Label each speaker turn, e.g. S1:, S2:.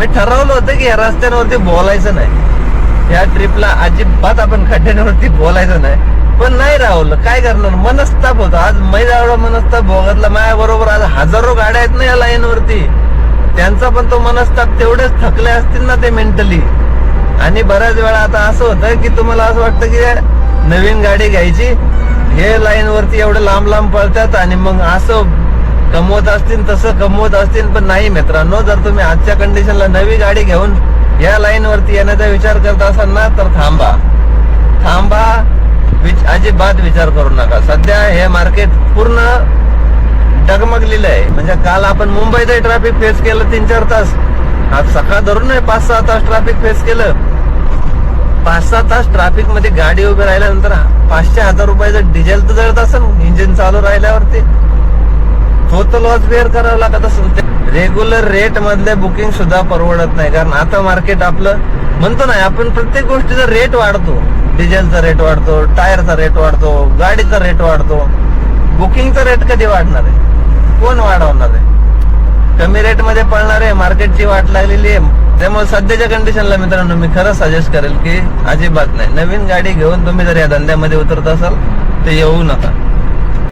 S1: मी ठरवलं होतं की या रस्त्यांवरती बोलायचं नाही, या ट्रिपला अजिबात आपण खड्ड्यांवरती बोलायचं नाही. पण नाही राहुल, काय करणार, मनस्ताप होता. आज मैदा एवढा मनस्ताप भोगतला माझ्या बरोबर. आज हजारो गाड्या आहेत ना या लाईन वरती, त्यांचा पण तो मनस्ताप तेवढेच थकले असतील ना ते मेंटली. आणि बऱ्याच वेळा आता असं होतं की तुम्हाला असं वाटतं की नवीन गाडी घ्यायची, हे लाईन वरती एवढे लांब लांब पळतात आणि मग असं कमवत असतील तसं कमवत असतील. पण नाही मित्रांनो, जर तुम्ही आजच्या कंडिशनला नवी गाडी घेऊन या लाईन वरती येण्याचा विचार करत असाल ना, तर थांबा, अजिबात विचार करू नका. सध्या हे मार्केट पूर्ण डगमगलेलं आहे. म्हणजे काल आपण मुंबईतही ट्रॅफिक फेस केलं 3-4 तास, आज सकाळ धरून 5-6 तास ट्रॅफिक फेस केलं. 5-6 तास ट्रॅफिक मध्ये गाडी उभी राहिल्यानंतर 500-1000 रुपयाचं डिझेल तर जळत असेल इंजिन चालू राहिल्यावरती. तो लॉस बेअर करावा लागत असेल. रेग्युलर रेट मधले बुकिंग सुद्धा परवडत नाही, कारण आता मार्केट आपलं म्हणतो ना आपण, प्रत्येक गोष्टीचा रेट वाढतो. डिझेलचा रेट वाढतो, टायरचा रेट वाढतो, गाडीचा रेट वाढतो. बुकिंगचा रेट कधी वाढणार आहे? कोण वाढवणार आहे? कमी रेट मध्ये पळणार आहे, मार्केटची वाट लागलेली आहे. त्यामुळे सध्याच्या कंडिशनला मित्रांनो मी खरं सजेस्ट करेल की अजिबात नाही, नवीन गाडी घेऊन तुम्ही जर या धंद्यामध्ये उतरत असाल तर येऊ नका.